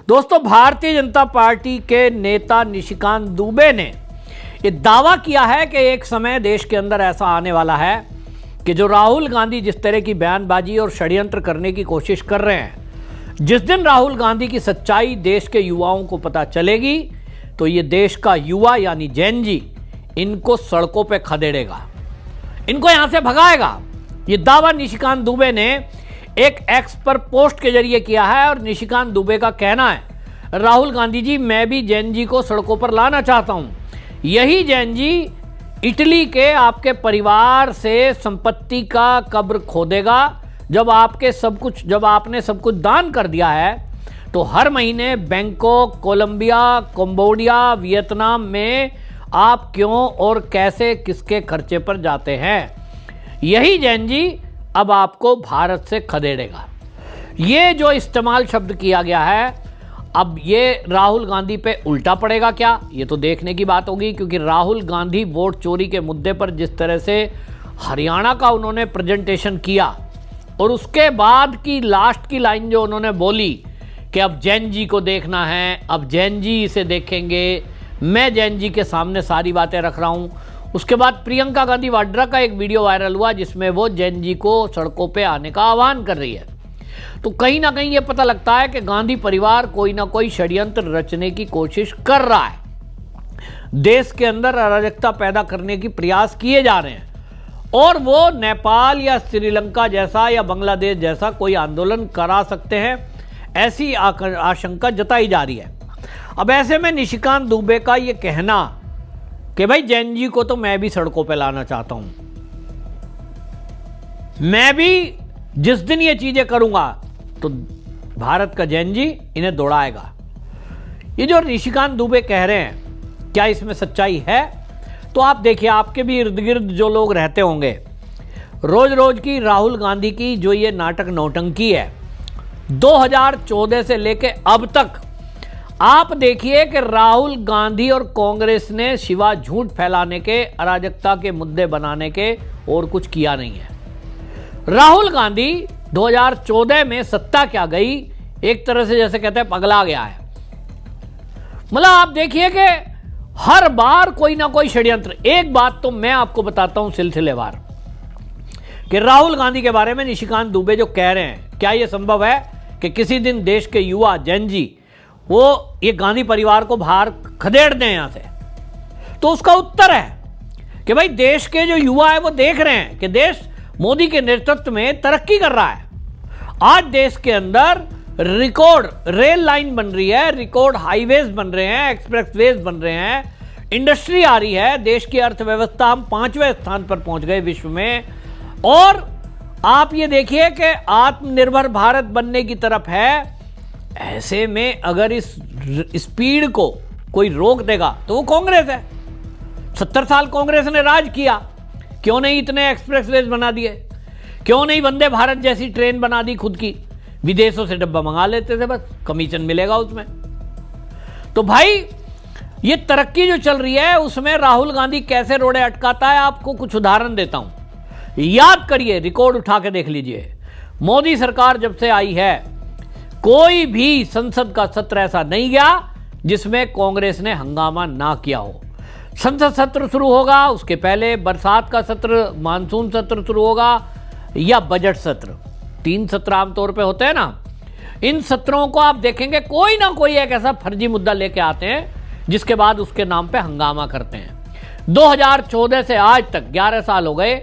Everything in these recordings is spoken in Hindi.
दोस्तों, भारतीय जनता पार्टी के नेता निशिकांत दुबे ने ये दावा किया है कि एक समय देश के अंदर ऐसा आने वाला है कि जो राहुल गांधी जिस तरह की बयानबाजी और षड्यंत्र करने की कोशिश कर रहे हैं, जिस दिन राहुल गांधी की सच्चाई देश के युवाओं को पता चलेगी तो ये देश का युवा यानी जैन जी इनको सड़कों पे खदेड़ेगा, इनको यहां से भगाएगा। ये दावा निशिकांत दुबे ने एक एक्स पर पोस्ट के जरिए किया है और निशिकांत दुबे का कहना है, राहुल गांधी जी, मैं भी जैन जी को सड़कों पर लाना चाहता हूं। यही जैन जी इटली के आपके परिवार से संपत्ति का कब्र खोदेगा। जब आपने सब कुछ दान कर दिया है तो हर महीने बैंकॉक, कोलंबिया, कंबोडिया, वियतनाम में आप क्यों और कैसे किसके खर्चे पर जाते हैं? यही जैन जी अब आपको भारत से खदेड़ेगा। ये जो इस्तेमाल शब्द किया गया है, अब ये राहुल गांधी पे उल्टा पड़ेगा क्या? ये तो देखने की बात होगी, क्योंकि राहुल गांधी वोट चोरी के मुद्दे पर जिस तरह से हरियाणा का उन्होंने प्रेजेंटेशन किया और उसके बाद की लास्ट की लाइन जो उन्होंने बोली कि अब जैन जी को देखना है, अब जैन जी इसे देखेंगे, मैं जैन जी के सामने सारी बातें रख रहा हूं। उसके बाद प्रियंका गांधी वाड्रा का एक वीडियो वायरल हुआ जिसमें वो जैन जी को सड़कों पे आने का आह्वान कर रही है। तो कहीं ना कहीं ये पता लगता है कि गांधी परिवार कोई ना कोई षड्यंत्र रचने की कोशिश कर रहा है, देश के अंदर अराजकता पैदा करने की प्रयास किए जा रहे हैं और वो नेपाल या श्रीलंका जैसा या बांग्लादेश जैसा कोई आंदोलन करा सकते हैं, ऐसी आशंका जताई जा रही है। अब ऐसे में निशिकांत दुबे का ये कहना कि भाई जैन जी को तो मैं भी सड़कों पे लाना चाहता हूं, मैं भी जिस दिन ये चीजें करूंगा तो भारत का जैन जी इन्हें दौड़ाएगा, ये जो निशिकांत दुबे कह रहे हैं, क्या इसमें सच्चाई है? तो आप देखिए, आपके भी इर्द गिर्द जो लोग रहते होंगे, रोज रोज की राहुल गांधी की जो ये नाटक नौटंकी है, 2014 से लेके अब तक आप देखिए कि राहुल गांधी और कांग्रेस ने सिवा झूठ फैलाने के, अराजकता के मुद्दे बनाने के और कुछ किया नहीं है। राहुल गांधी 2014 में सत्ता क्या गई, एक तरह से जैसे कहते हैं पगला गया है। मतलब आप देखिए कि हर बार कोई ना कोई षड्यंत्र। एक बात तो मैं आपको बताता हूं सिलसिलेवार कि राहुल गांधी के बारे में निशिकांत दुबे जो कह रहे हैं, क्या यह संभव है कि किसी दिन देश के युवा जैन जी वो ये गांधी परिवार को बाहर खदेड़ दें यहां से? तो उसका उत्तर है कि भाई देश के जो युवा है वो देख रहे हैं कि देश मोदी के नेतृत्व में तरक्की कर रहा है। आज देश के अंदर रिकॉर्ड रेल लाइन बन रही है, रिकॉर्ड हाईवेज बन रहे हैं, एक्सप्रेसवेज बन रहे हैं, इंडस्ट्री आ रही है, देश की अर्थव्यवस्था हम 5वें स्थान पर पहुंच गए विश्व में। और आप ये देखिए कि आत्मनिर्भर भारत बनने की तरफ है। ऐसे में अगर इस स्पीड को कोई रोक देगा तो वो कांग्रेस है। 70 साल कांग्रेस ने राज किया, क्यों नहीं इतने एक्सप्रेसवेज बना दिए? क्यों नहीं वंदे भारत जैसी ट्रेन बना दी खुद की? विदेशों से डब्बा मंगा लेते थे, बस कमीशन मिलेगा उसमें। तो भाई ये तरक्की जो चल रही है उसमें राहुल गांधी कैसे रोड़े अटकाता है, आपको कुछ उदाहरण देता हूं। याद करिए, रिकॉर्ड उठा के देख लीजिए, मोदी सरकार जब से आई है कोई भी संसद का सत्र ऐसा नहीं गया जिसमें कांग्रेस ने हंगामा ना किया हो। संसद सत्र शुरू होगा, उसके पहले बरसात का सत्र, मानसून सत्र शुरू होगा या बजट सत्र, 3 सत्र आमतौर पे होते हैं ना। इन सत्रों को आप देखेंगे कोई ना कोई एक ऐसा फर्जी मुद्दा लेके आते हैं जिसके बाद उसके नाम पे हंगामा करते हैं। 2014 से आज तक 11 साल हो गए,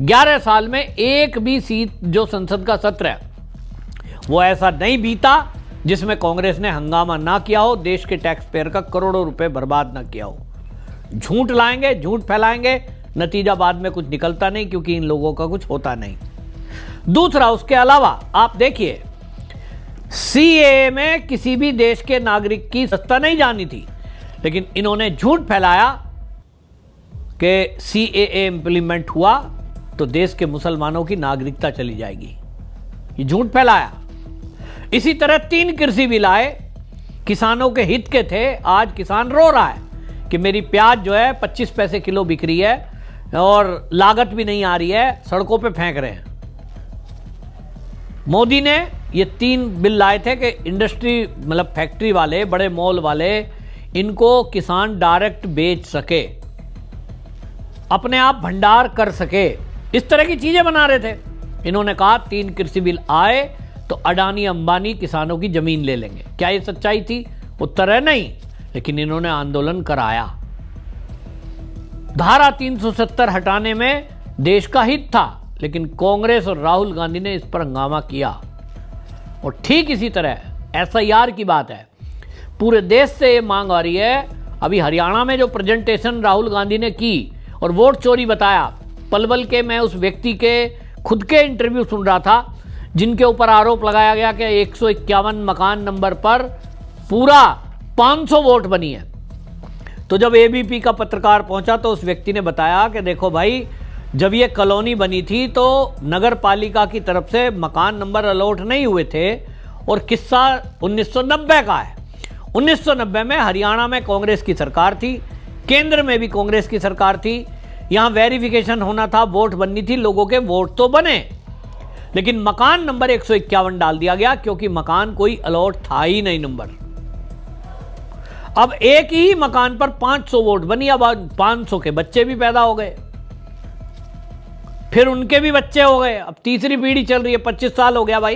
11 साल में एक भी सीट जो संसद का सत्र है वो ऐसा नहीं बीता जिसमें कांग्रेस ने हंगामा ना किया हो, देश के टैक्स पेयर का करोड़ों रुपए बर्बाद ना किया हो। झूठ लाएंगे, झूठ फैलाएंगे, नतीजा बाद में कुछ निकलता नहीं, क्योंकि इन लोगों का कुछ होता नहीं। दूसरा, उसके अलावा आप देखिए, सीएए में किसी भी देश के नागरिक की सत्ता नहीं जानी थी, लेकिन इन्होंने झूठ फैलाया कि सीएए इंप्लीमेंट हुआ तो देश के मुसलमानों की नागरिकता चली जाएगी। ये झूठ फैलाया। इसी तरह 3 कृषि बिल आए, किसानों के हित के थे। आज किसान रो रहा है कि मेरी प्याज जो है 25 पैसे किलो बिक रही है और लागत भी नहीं आ रही है, सड़कों पे फेंक रहे हैं। मोदी ने ये 3 बिल लाए थे कि इंडस्ट्री मतलब फैक्ट्री वाले, बड़े मॉल वाले, इनको किसान डायरेक्ट बेच सके, अपने आप भंडार कर सके, इस तरह की चीजें बना रहे थे। इन्होंने कहा 3 कृषि बिल आए तो अडानी अंबानी किसानों की जमीन ले लेंगे। क्या ये सच्चाई थी? उत्तर है नहीं, लेकिन इन्होंने आंदोलन कराया। धारा 370 हटाने में देश का हित था, लेकिन कांग्रेस और राहुल गांधी ने इस पर हंगामा किया। और ठीक इसी तरह SIR की बात है, पूरे देश से ये मांग आ रही है। अभी हरियाणा में जो प्रेजेंटेशन राहुल गांधी ने की और वोट चोरी बताया, पलवल के मैं उस व्यक्ति के खुद के इंटरव्यू सुन रहा था जिनके ऊपर आरोप लगाया गया कि 151 मकान नंबर पर पूरा 500 वोट बनी है। तो जब ABP का पत्रकार पहुंचा तो उस व्यक्ति ने बताया कि देखो भाई, जब ये कॉलोनी बनी थी तो नगर पालिका की तरफ से मकान नंबर अलॉट नहीं हुए थे, और किस्सा 1990 का है। 1990 में हरियाणा में कांग्रेस की सरकार थी, केंद्र में भी कांग्रेस की सरकार थी। यहां वेरिफिकेशन होना था, वोट बननी थी, लोगों के वोट तो बने, लेकिन मकान नंबर 151 डाल दिया गया क्योंकि मकान कोई अलॉट था ही नहीं नंबर। अब एक ही मकान पर 500 वोट बनी, अब 500 के बच्चे भी पैदा हो गए, फिर उनके भी बच्चे हो गए, अब तीसरी पीढ़ी चल रही है, 25 साल हो गया भाई।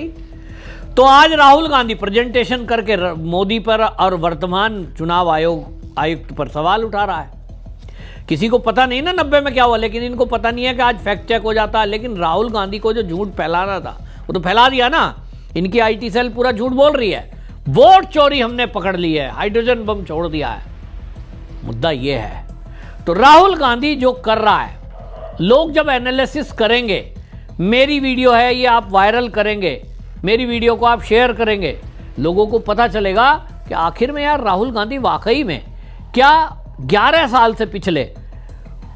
तो आज राहुल गांधी प्रेजेंटेशन करके मोदी पर और वर्तमान चुनाव आयुक्त पर सवाल उठा रहा है। किसी को पता नहीं ना 90 में क्या हुआ, लेकिन इनको पता नहीं है कि आज फैक्ट चेक हो जाता है। लेकिन राहुल गांधी को जो झूठ फैलाना था वो तो फैला दिया ना। इनकी IT सेल पूरा झूठ बोल रही है। वोट चोरी हमने पकड़ ली है, हाइड्रोजन बम छोड़ दिया है, मुद्दा ये है। तो राहुल गांधी जो कर रहा है, लोग जब एनालिसिस करेंगे, मेरी वीडियो है ये आप वायरल करेंगे, मेरी वीडियो को आप शेयर करेंगे, लोगों को पता चलेगा कि आखिर में यार राहुल गांधी वाकई में क्या 11 साल से पिछले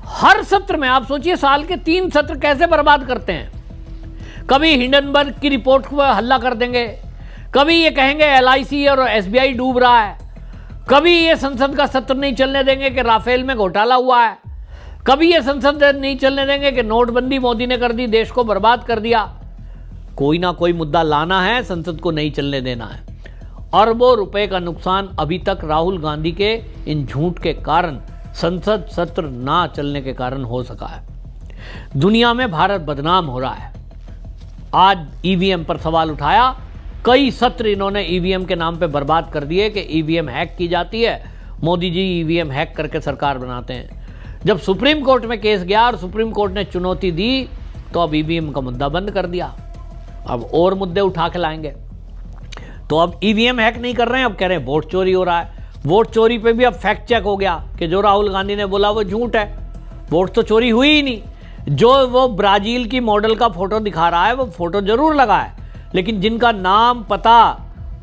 हर सत्र में, आप सोचिए साल के 3 सत्र कैसे बर्बाद करते हैं। कभी हिंडनबर्ग की रिपोर्ट पर हल्ला कर देंगे, कभी ये कहेंगे LIC और SBI डूब रहा है, कभी ये संसद का सत्र नहीं चलने देंगे कि राफेल में घोटाला हुआ है, कभी ये संसद नहीं चलने देंगे कि नोटबंदी मोदी ने कर दी, देश को बर्बाद कर दिया। कोई ना कोई मुद्दा लाना है, संसद को नहीं चलने देना है। अरबों रुपए का नुकसान अभी तक राहुल गांधी के इन झूठ के कारण, संसद सत्र ना चलने के कारण हो सका है। दुनिया में भारत बदनाम हो रहा है। आज EVM पर सवाल उठाया, कई सत्र इन्होंने EVM के नाम पे बर्बाद कर दिए कि EVM हैक की जाती है, मोदी जी EVM हैक करके सरकार बनाते हैं। जब सुप्रीम कोर्ट में केस गया और सुप्रीम कोर्ट ने चुनौती दी तो अब EVM का मुद्दा बंद कर दिया, अब और मुद्दे उठा के लाएंगे। तो अब EVM हैक नहीं कर रहे हैं, अब कह रहे हैं वोट चोरी हो रहा है। वोट चोरी पे भी अब फैक्ट चेक हो गया कि जो राहुल गांधी ने बोला वो झूठ है, वोट तो चोरी हुई ही नहीं। जो वो ब्राजील की मॉडल का फोटो दिखा रहा है वो फोटो जरूर लगा है, लेकिन जिनका नाम पता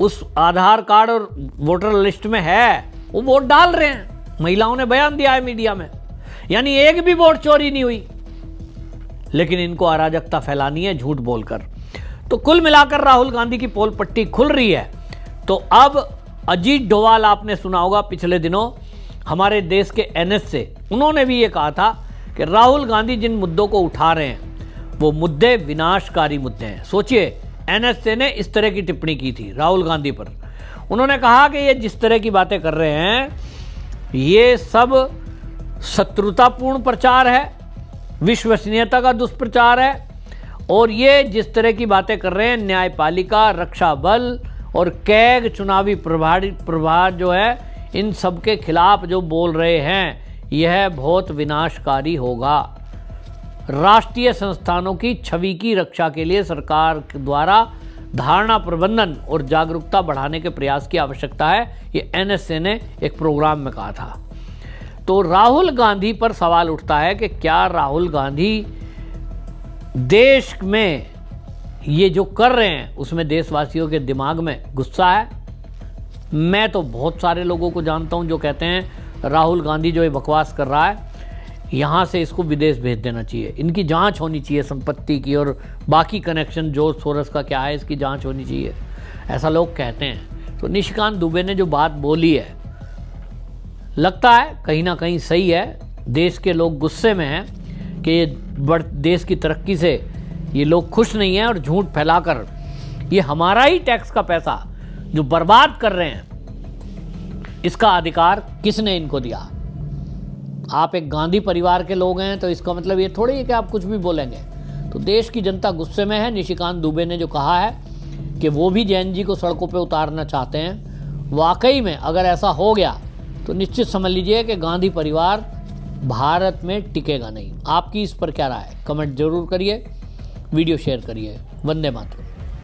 उस आधार कार्ड और वोटर लिस्ट में है वो वोट डाल रहे हैं। महिलाओं ने बयान दिया है मीडिया में, यानी एक भी वोट चोरी नहीं हुई, लेकिन इनको अराजकता फैलानी है झूठ बोलकर। तो कुल मिलाकर राहुल गांधी की पोल पट्टी खुल रही है। तो अब अजीत डोवाल आपने सुना होगा पिछले दिनों हमारे देश के NS से, उन्होंने भी ये कहा था कि राहुल गांधी जिन मुद्दों को उठा रहे हैं वो मुद्दे विनाशकारी मुद्दे हैं। सोचिए NSA ने इस तरह की टिप्पणी की थी राहुल गांधी पर। उन्होंने कहा कि ये जिस तरह की बातें कर रहे हैं ये सब शत्रुतापूर्ण प्रचार है, विश्वसनीयता का दुष्प्रचार है, और ये जिस तरह की बातें कर रहे हैं न्यायपालिका, रक्षा बल और कैग चुनावी प्रभार जो है, इन सब के खिलाफ जो बोल रहे हैं यह बहुत विनाशकारी होगा। राष्ट्रीय संस्थानों की छवि की रक्षा के लिए सरकार द्वारा धारणा प्रबंधन और जागरूकता बढ़ाने के प्रयास की आवश्यकता है, ये NSA ने एक प्रोग्राम में कहा था। तो राहुल गांधी पर सवाल उठता है कि क्या राहुल गांधी देश में ये जो कर रहे हैं उसमें देशवासियों के दिमाग में गुस्सा है? मैं तो बहुत सारे लोगों को जानता हूं जो कहते हैं राहुल गांधी जो ये बकवास कर रहा है यहाँ से इसको विदेश भेज देना चाहिए, इनकी जांच होनी चाहिए संपत्ति की और बाकी कनेक्शन जो सोरस का क्या है इसकी जांच होनी चाहिए, ऐसा लोग कहते हैं। तो निशिकांत दुबे ने जो बात बोली है लगता है कहीं ना कहीं सही है। देश के लोग गुस्से में हैं कि देश की तरक्की से ये लोग खुश नहीं हैं और झूठ फैलाकर ये हमारा ही टैक्स का पैसा जो बर्बाद कर रहे हैं, इसका अधिकार किसने इनको दिया? आप एक गांधी परिवार के लोग हैं तो इसका मतलब ये थोड़ी है कि आप कुछ भी बोलेंगे। तो देश की जनता गुस्से में है। निशिकांत दुबे ने जो कहा है कि वो भी जैन जी को सड़कों पे उतारना चाहते हैं, वाकई में अगर ऐसा हो गया तो निश्चित समझ लीजिए कि गांधी परिवार भारत में टिकेगा नहीं। आपकी इस पर क्या राय है? कमेंट जरूर करिए, वीडियो शेयर करिए। वंदे मातरम।